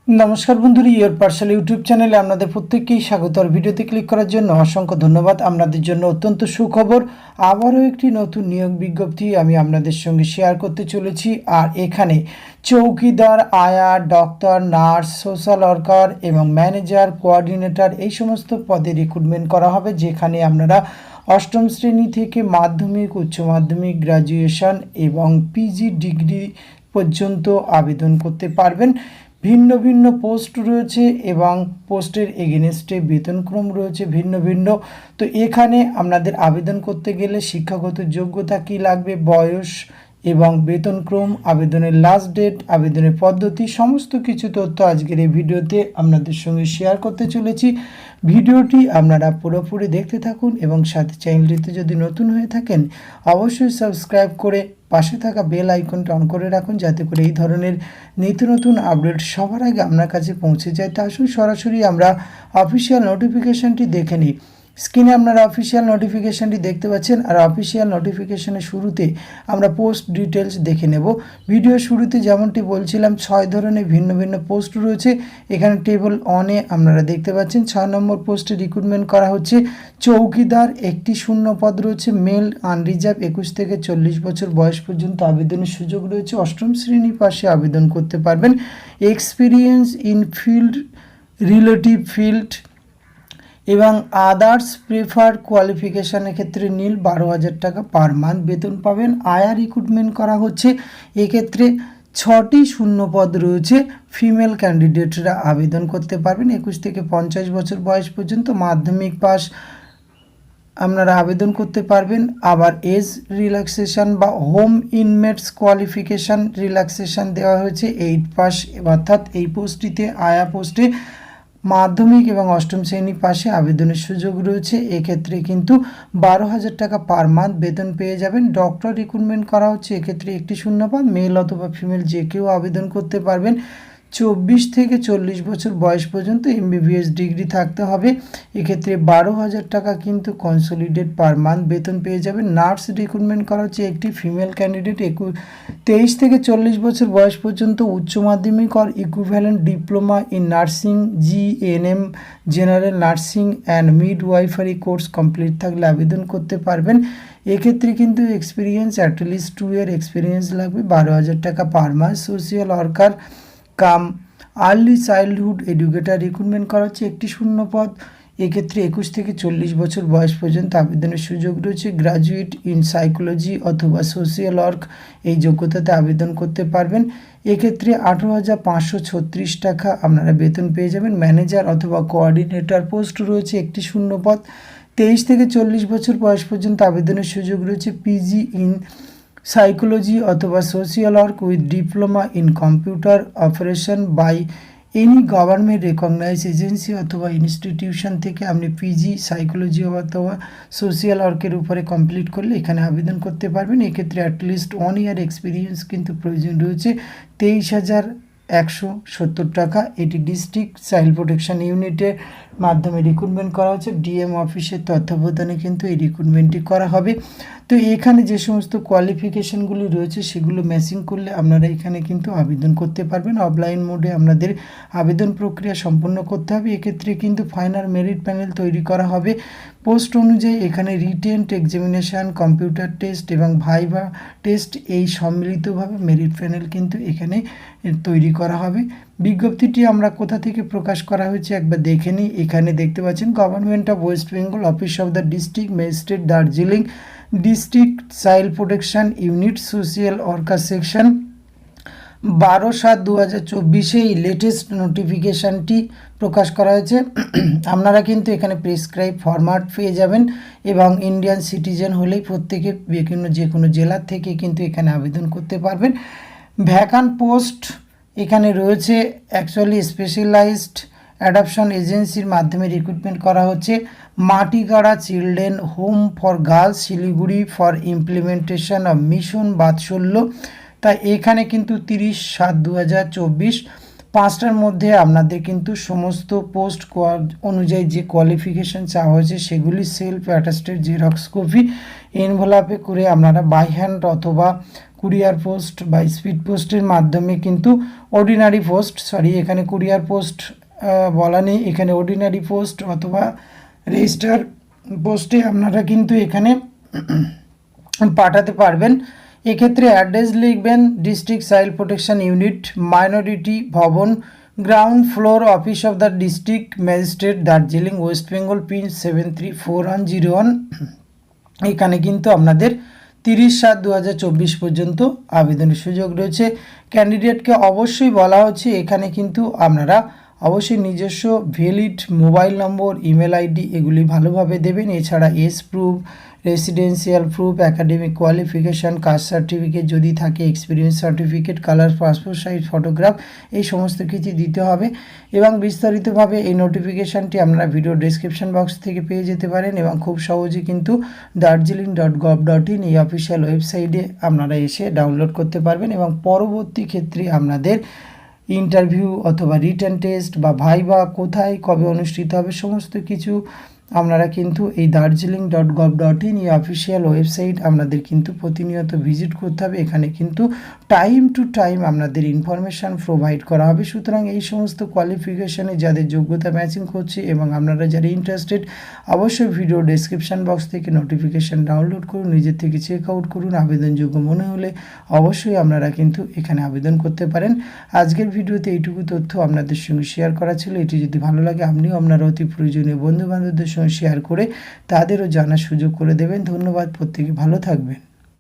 নমস্কার বন্ধুরা, your parcel YouTube চ্যানেলে আপনাদের প্রত্যেককেই স্বাগত। আর ভিডিওতে ক্লিক করার জন্য অসংখ্য ধন্যবাদ। আপনাদের জন্য অত্যন্ত সুখবর, আবারও একটি নতুন নিয়োগ বিজ্ঞপ্তি আমি আপনাদের সঙ্গে শেয়ার করতে চলেছি। আর এখানে চৌকিদার, আয়া, ডক্টর, নার্স, সোশ্যাল ওয়ার্কার এবং ম্যানেজার, কোঅর্ডিনেটর এই সমস্ত পদে রিক্রুটমেন্ট করা হবে, যেখানে আপনারা অষ্টম শ্রেণী থেকে মাধ্যমিক, উচ্চ মাধ্যমিক, গ্র্যাজুয়েশন এবং পিজি ডিগ্রি পর্যন্ত আবেদন করতে পারবেন। ভিন্ন ভিন্ন পোস্ট রয়েছে এবং পোস্টের এগেনস্টে বেতনক্রম রয়েছে ভিন্ন ভিন্ন। তো এখানে আপনাদের আবেদন করতে গেলে শিক্ষাগত যোগ্যতা কী লাগবে, বয়স এবং বেতনক্রম, আবেদনের লাস্ট ডেট, আবেদনের পদ্ধতি, সমস্ত কিছু তথ্য আজকের এই ভিডিওতে আপনাদের সঙ্গে শেয়ার করতে চলেছি। ভিডিওটি আপনারা পুরোপুরি দেখতে থাকুন এবং সাথে চ্যানেলটিতে যদি নতুন হয়ে থাকেন অবশ্যই সাবস্ক্রাইব করে পাশে থাকা বেল আইকনটা অন করে রাখুন, যাতে করে এই ধরনের নিত্য নতুন আপডেট সবার আগে আপনার কাছে পৌঁছে যায়। তো আসুন সরাসরি আমরা অফিসিয়াল নোটিফিকেশানটি দেখে নিই। স্ক্রিনে আপনারা অফিসিয়াল নোটিফিকেশানটি দেখতে পাচ্ছেন। আর অফিসিয়াল নোটিফিকেশানের শুরুতে আমরা পোস্ট ডিটেলস দেখে নেব। ভিডিওর শুরুতে যেমনটি বলছিলাম 6 ধরনের ভিন্ন ভিন্ন পোস্ট রয়েছে। এখানে টেবল অনে আপনারা দেখতে পাচ্ছেন 6 নম্বর পোস্টে রিক্রুটমেন্ট করা হচ্ছে চৌকিদার। একটি শূন্য পদ রয়েছে, মেল, আনরিজার্ভ, 21 থেকে 40 বছর বয়স পর্যন্ত আবেদনের সুযোগ রয়েছে। অষ্টম শ্রেণী পাশে আবেদন করতে পারবেন। Experience in field, relative field এবং আদার্স প্রেফার কোয়ালিফিকেশানের ক্ষেত্রে নীল 12,000 টাকা পার মান্থ বেতন পাবেন। আয়া রিক্রুটমেন্ট করা হচ্ছে। এক্ষেত্রে 6টি শূন্য পদ রয়েছে। ফিমেল ক্যান্ডিডেটরা আবেদন করতে পারবেন 21 থেকে 50 বছর বয়স পর্যন্ত, মাধ্যমিক পাস আপনারা আবেদন করতে পারবেন। আবার এজ রিল্যাক্সেশন বা হোম ইনমেটস কোয়ালিফিকেশান রিল্যাক্সেশন দেওয়া হয়েছে 8 পাস, অর্থাৎ এই পোস্টটিতে আয়া পোস্টে মাধ্যমিক এবং অষ্টম শ্রেণী পাশে আবেদনের সুযোগ রয়েছে। এক্ষেত্রে কিন্তু 12,000 টাকা পার মান্থ বেতন পেয়ে যাবেন। ডক্টর রিক্রুটমেন্ট করা হচ্ছে। এক্ষেত্রে একটি শূন্যপদ, মেল অথবা ফিমেল যে কেউ আবেদন করতে পারবেন। 24 থেকে 40 বছর বয়স পর্যন্ত MBBS ডিগ্রি থাকতে হবে। এক্ষেত্রে 12,000 টাকা কিন্তু কনসলিডেট পার মান্থ বেতন পেয়ে যাবেন। নার্স রিক্রুটমেন্ট করা হচ্ছে। একটি ফিমেল ক্যান্ডিডেট 23 থেকে 40 বছর বয়স পর্যন্ত উচ্চ মাধ্যমিক or equivalent diploma in nursing, GNM general nursing and midwifery course complete থাকলে আবেদন করতে পারবেন। এক্ষেত্রে কিন্তু এক্সপিরিয়েন্স অ্যাটলিস্ট 2 ইয়ার এক্সপিরিয়েন্স লাগবে। 12,000 টাকা পার মাস। Social worker cum early childhood educator recruitment করা হচ্ছে। একটি শূন্য পদ। এক্ষেত্রে 21 থেকে 40 বছর বয়স পর্যন্ত আবেদনের সুযোগ রয়েছে। গ্র্যাজুয়েট ইন সাইকোলজি অথবা সোশিয়াল ওয়ার্ক এই যোগ্যতাতে আবেদন করতে পারবেন। এক্ষেত্রে 18,536 টাকা আপনারা বেতন পেয়ে যাবেন। ম্যানেজার অথবা কোঅর্ডিনেটর পোস্ট রয়েছে। একটি শূন্য পদ। 23 থেকে 40 বছর বয়স পর্যন্ত আবেদনের সুযোগ রয়েছে। পিজি ইন সাইকোলজি অথবা social work with diploma in computer operation by any government recognise agency অথবা ইনস্টিটিউশন থেকে আপনি পিজি সাইকোলজি অথবা সোশিয়াল ওয়ার্কের উপরে কমপ্লিট করলে এখানে আবেদন করতে পারবেন। এক্ষেত্রে অ্যাটলিস্ট 1 ইয়ার এক্সপিরিয়েন্স কিন্তু প্রয়োজন রয়েছে। 23,170 টাকা। এটি ডিস্ট্রিক্ট চাইল্ড প্রোটেকশন ইউনিটের মাধ্যমে রিক্রুটমেন্ট করা হচ্ছে। ডিএম অফিসের তত্ত্বাবধানে কিন্তু এই রিক্রুটমেন্টটি করা হবে। তো এখানে যে সমস্ত কোয়ালিফিকেশানগুলি রয়েছে সেগুলো ম্যাচিং করলে আপনারা এখানে কিন্তু আবেদন করতে পারবেন। অফলাইন মোডে আপনাদের আবেদন প্রক্রিয়া সম্পন্ন করতে হবে। এক্ষেত্রে কিন্তু ফাইনাল মেরিট প্যানেল তৈরি করা হবে। পোস্ট অনুযায়ী এখানে রিটেন এক্সামিনেশান, কম্পিউটার টেস্ট এবং ভাইভা টেস্ট এই সম্মিলিতভাবে মেরিট প্যানেল কিন্তু এখানে তৈরি করা হবে। বিজ্ঞপ্তিটি আমরা কোথা থেকে প্রকাশ করা হয়েছে একবার দেখে নিই। এখানে দেখতে পাচ্ছেন government of West Bengal, office of the district magistrate, Darjeeling, district child protection unit, social worker section, 12/7/2024 এই লেটেস্ট নোটিফিকেশানটি প্রকাশ করা হয়েছে। আপনারা কিন্তু এখানে প্রেসক্রাইব ফরম্যাট পেয়ে যাবেন এবং ইন্ডিয়ান সিটিজেন হলেই প্রত্যেকে যে কোনো জেলার থেকে কিন্তু এখানে আবেদন করতে পারবেন। ভ্যাকান্ট পোস্ট এখানে রয়েছে। অ্যাকচুয়ালি স্পেশালাইজড অ্যাডপশন এজেন্সির মাধ্যমে রিক্রুটমেন্ট করা হচ্ছে। Matigara children home for girls, Siliguri for implementation of mission Vatsalya. তাই এখানে কিন্তু 30/7/2024 5টার মধ্যে আপনাদের কিন্তু সমস্ত পোস্ট অনুযায়ী যে কোয়ালিফিকেশান চাওয়া হয়েছে সেগুলি সেলফ অ্যাটাস্টেড জেরক্স কপি এনভেলপে করে আপনারা বাই হ্যান্ড অথবা কুরিয়ার পোস্ট বা স্পিড পোস্টের মাধ্যমে কিন্তু অর্ডিনারি পোস্ট, এখানে কুরিয়ার পোস্ট বলা নেই, এখানে অর্ডিনারি পোস্ট অথবা রেজিস্টার পোস্টে আপনারা কিন্তু এখানে পাঠাতে পারবেন। এক্ষেত্রে অ্যাড্রেস লিখবেন district child protection unit, minority Bhawan, ground floor, office of the district magistrate, Darjeeling, West Bengal, pin 734101। এখানে কিন্তু আপনাদের 30/7/2024 পর্যন্ত আবেদনের সুযোগ রয়েছে। ক্যান্ডিডেটকে অবশ্যই বলা হচ্ছে এখানে কিন্তু আপনারা অবশ্যই নিজস্ব valid mobile number, email ID এগুলি ভালোভাবে দেবেন। এছাড়া age proof, residential proof, academic qualification, caste certificate যদি থাকে, experience certificate, colour passport size photograph, এই সমস্ত কিছু দিতে হবে। এবং বিস্তারিতভাবে এই নোটিফিকেশানটি আপনারা ভিডিও ডেসক্রিপশন বক্স থেকে পেয়ে যেতে পারেন এবং খুব সহজে কিন্তু darjeeling.gov.in এই অফিসিয়াল ওয়েবসাইটে আপনারা এসে ডাউনলোড করতে পারবেন এবং পরবর্তী ক্ষেত্রে আপনাদের ইন্টারভিউ অথবা রিটেন টেস্ট বা ভাইবা কোথায় কবে অনুষ্ঠিত হবে সমস্ত কিছু আপনারা কিন্তু এই darjeeling.gov.in এই অফিসিয়াল ওয়েবসাইট আপনাদের কিন্তু প্রতিনিয়ত ভিজিট করতে হবে। এখানে কিন্তু টাইম টু টাইম আপনাদের ইনফরমেশান প্রোভাইড করা হবে। সুতরাং এই সমস্ত কোয়ালিফিকেশানে যাদের যোগ্যতা ম্যাচিং করছে এবং আপনারা যারা ইন্টারেস্টেড অবশ্যই ভিডিও ডেসক্রিপশান বক্স থেকে নোটিফিকেশান ডাউনলোড করুন, নিজের থেকে চেক আউট করুন, আবেদনযোগ্য মনে হলে অবশ্যই আপনারা কিন্তু এখানে আবেদন করতে পারেন। আজকের ভিডিওতে এইটুকু তথ্য আপনাদের সঙ্গে শেয়ার করা ছিল। এটি যদি ভালো লাগে আপনিও আপনার অতি প্রয়োজনীয় বন্ধুবান্ধবদের সঙ্গে শেয়ার করে তাদেরও জানার সুযোগ করে দেবেন। ধন্যবাদ, প্রত্যেকে ভালো থাকবেন।